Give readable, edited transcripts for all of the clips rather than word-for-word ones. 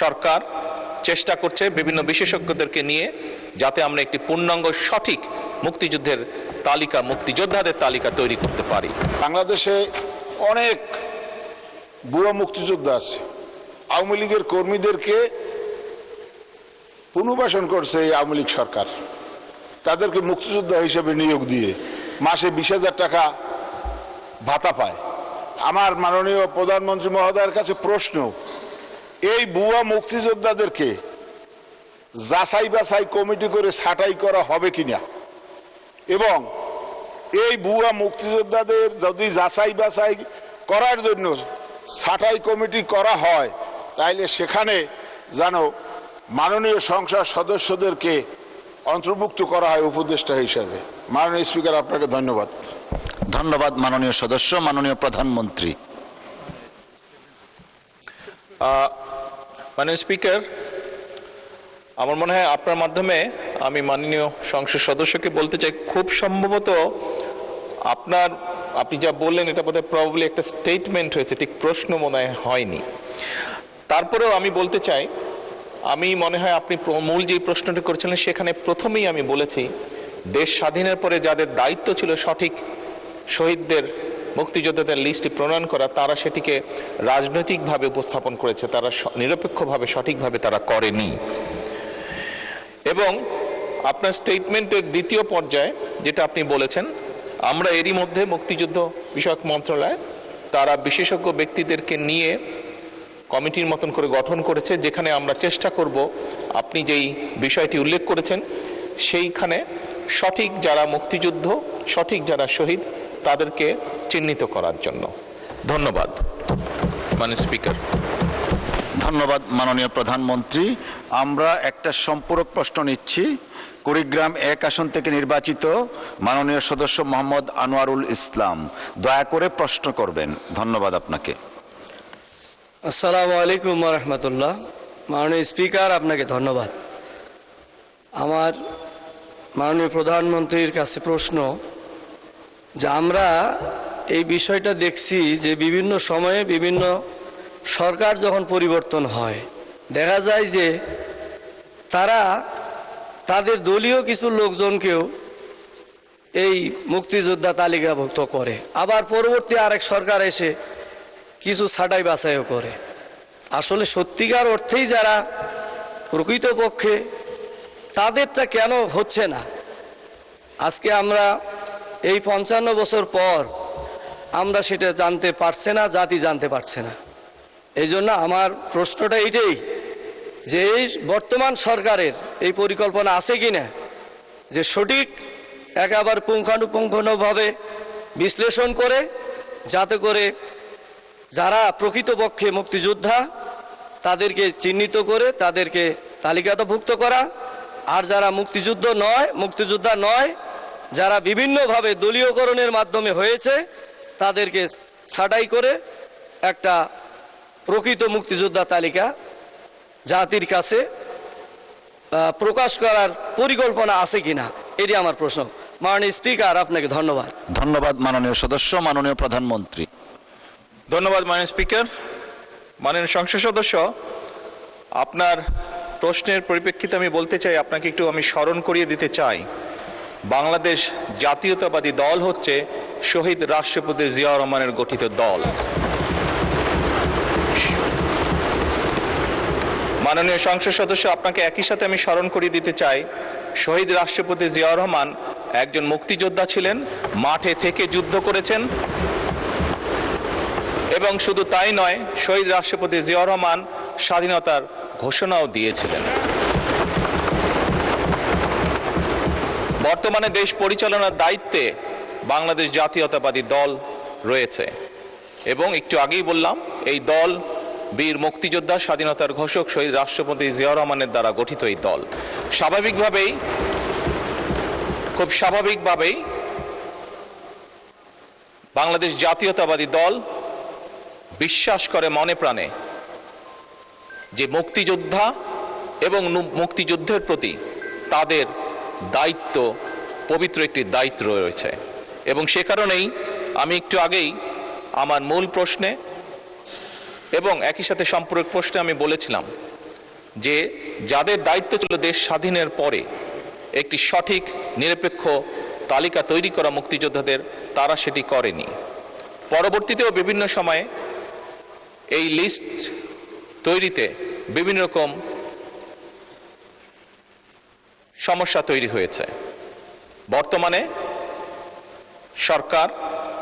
সরকার চেষ্টা করছে বিভিন্ন বিশেষজ্ঞদেরকে নিয়ে, যাতে আমরা একটি পূর্ণাঙ্গ সঠিক মুক্তিযুদ্ধের তালিকা, মুক্তিযোদ্ধাদের তালিকা তৈরি করতে পারি। বাংলাদেশে অনেক ভুয়া মুক্তিযোদ্ধা আছে। আওয়ামী লীগের কর্মীদেরকে পুনর্বাসন করছে এই আওয়ামী লীগ সরকার, তাদেরকে মুক্তিযোদ্ধা হিসেবে নিয়োগ দিয়ে মাসে 20,000 টাকা ভাতা পায়। আমার মাননীয় প্রধানমন্ত্রী মহোদয়ের কাছে প্রশ্ন, এই ভুয়া মুক্তিযোদ্ধাদেরকে যাচাই বাছাই কমিটি করে ছাঁটাই করা হবে কিনা, এবং এই ভুয়া মুক্তিযোদ্ধাদের যদি যাচাই বাছাই করার জন্য ছাঁটাই কমিটি করা হয়, তাইলে সেখানে যেন মাননীয় সংসদ সদস্যদেরকে অন্তর্ভুক্ত করা হয় উপদেষ্টা হিসেবে। মাননীয় স্পিকার, আপনাকে ধন্যবাদ। ধন্যবাদ মাননীয় সদস্য। মাননীয় প্রধানমন্ত্রী। মাননীয় স্পিকার, আমার মনে হয় আপনার মাধ্যমে আমি মাননীয় সংসদ সদস্যকে বলতে চাই, খুব সম্ভবত আপনি যা বললেন এটা বোধহয় প্রবাবলি একটা স্টেটমেন্ট হয়েছে, ঠিক প্রশ্ন মনে হয়নি। তারপরেও আমি বলতে চাই, আমি মনে হয় আপনি মূল যে প্রশ্নটি করেছিলেন সেখানে প্রথমেই আমি বলেছি, দেশ স্বাধীনের পরে যাদের দায়িত্ব ছিল সঠিক শহীদদের, মুক্তিযোদ্ধাদের লিস্টটি প্রণয়ন করা, তারা সেটিকে রাজনৈতিকভাবে উপস্থাপন করেছে, তারা নিরপেক্ষভাবে সঠিকভাবে তারা করেনি। এবং আপনার স্টেটমেন্টের দ্বিতীয় পর্যায়ে যেটা আপনি বলেছেন, আমরা এরই মধ্যে মুক্তিযুদ্ধ বিষয়ক মন্ত্রণালয় তারা বিশেষজ্ঞ ব্যক্তিদেরকে নিয়ে কমিটির মতন করে গঠন করেছে, যেখানে আমরা চেষ্টা করব আপনি যেই বিষয়টি উল্লেখ করেছেন সেইখানে সঠিক যারা মুক্তিযুদ্ধ, সঠিক যারা শহীদ, তাদেরকে চিহ্নিত করার জন্য। ধন্যবাদ মাননীয় স্পিকার। ধন্যবাদ মাননীয় প্রধানমন্ত্রী। আমরা একটা সম্পূরক প্রশ্ন নিচ্ছি। কুড়িগ্রাম 1 আসন থেকে নির্বাচিত মাননীয় সদস্য মোহাম্মদ আনোয়ারুল ইসলাম, দয়া করে প্রশ্ন করবেন। ধন্যবাদ আপনাকে। আসসালামু আলাইকুম ওয়া রাহমাতুল্লাহ। মাননীয় স্পিকার, আপনাকে ধন্যবাদ। আমার মাননীয় প্রধানমন্ত্রীর কাছে প্রশ্ন যে আমরা এই বিষয়টা দেখছি যে বিভিন্ন সময়ে বিভিন্ন সরকার যখন পরিবর্তন হয়, দেখা যায় যে তারা তাদের দলীয় কিছু লোকজনকেও এই মুক্তিযোদ্ধা তালিকাভুক্ত করে, আবার পরবর্তী আরেক সরকার এসে কিছু ছাঁটাই বাছাইও করে। আসলে সত্যিকার অর্থেই যারা প্রকৃতপক্ষে তাদেরটা কেন হচ্ছে না? আজকে আমরা এই 55 বছর পর আমরা সেটা জানতে পারছে না, জাতি জানতে পারছে না। এই জন্য আমার প্রশ্নটা এইটাই যে এই বর্তমান সরকারের এই পরিকল্পনা আছে কিনা যে সঠিক একেবারে পুঙ্খানুপুঙ্খভাবে বিশ্লেষণ করে, যাতে করে যারা প্রকৃতপক্ষে মুক্তিযোদ্ধা তাদেরকে চিহ্নিত করে তাদেরকে তালিকাভুক্ত করা, আর যারা মুক্তিযোদ্ধা নয়, যারা বিভিন্নভাবে দলীয়করণের মাধ্যমে হয়েছে তাদেরকে ছাঁটাই করে একটা প্রকৃত মুক্তিযোদ্ধা তালিকা জাতির কাছে প্রকাশ করার পরিকল্পনা আছে কিনা, এটি আমার প্রশ্ন। মাননীয় স্পিকার, আপনাকে ধন্যবাদ। ধন্যবাদ মাননীয় সদস্য। মাননীয় প্রধানমন্ত্রী। ধন্যবাদ মাননীয় স্পিকার। মাননীয় সংসদ সদস্য, আপনার প্রশ্নের পরিপ্রেক্ষিতে আমি বলতে চাই, আপনাকে একটু আমি স্মরণ করিয়ে দিতে চাই, বাংলাদেশ জাতীয়তাবাদী দল হচ্ছে শহীদ রাষ্ট্রপতি জিয়াউর রহমানের গঠিত দল। মাননীয় সংসদ সদস্য, আপনাকে একই সাথে আমি স্মরণ করিয়ে দিতে চাই, শহীদ রাষ্ট্রপতি জিয়াউর রহমান একজন মুক্তিযোদ্ধা ছিলেন, মাঠে থেকে যুদ্ধ করেছেন, এবং শুধু তাই নয়, শহীদ রাষ্ট্রপতি জিয়াউর রহমান স্বাধীনতার ঘোষণাও দিয়েছিলেন। বর্তমানে দেশ পরিচালনার দায়িত্বে বাংলাদেশ জাতীয়তাবাদী দল রয়েছে, এবং একটু আগেই বললাম এই দল বীর মুক্তিযোদ্ধা, স্বাধীনতার ঘোষক শহীদ রাষ্ট্রপতি জিয়াউর রহমানের দ্বারা গঠিত এই দল। খুব স্বাভাবিকভাবেই বাংলাদেশ জাতীয়তাবাদী দল বিশ্বাস করে মনে প্রাণে যে মুক্তিযোদ্ধা এবং মুক্তিযুদ্ধের প্রতি তাদের দায়িত্ব, পবিত্র একটি দায়িত্ব রয়েছে। এবং সে কারণেই আমি একটু আগেই আমার মূল প্রশ্নে এবং একই সাথে সম্পূরক প্রশ্নে আমি বলেছিলাম যে যাদের দায়িত্ব ছিল দেশ স্বাধীনের পরে একটি সঠিক নিরপেক্ষ তালিকা তৈরি করা মুক্তিযোদ্ধাদের, তারা সেটি করেনি। পরবর্তীতেও বিভিন্ন সময়ে এই লিস্ট তৈরিতে বিভিন্ন রকম সমস্যা তৈরি হয়েছে। বর্তমানে সরকার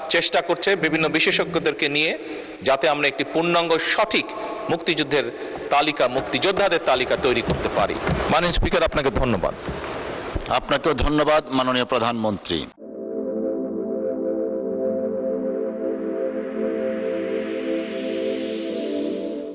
চেষ্টা করছে বিভিন্ন বিশেষজ্ঞদেরকে নিয়ে যাতে আমরা একটি পূর্ণাঙ্গ সঠিক মুক্তিযুদ্ধের তালিকা, মুক্তিযোদ্ধাদের তালিকা তৈরি করতে পারি। মাননীয় স্পিকার, আপনাকে ধন্যবাদ। আপনাকেও ধন্যবাদ মাননীয় প্রধানমন্ত্রী।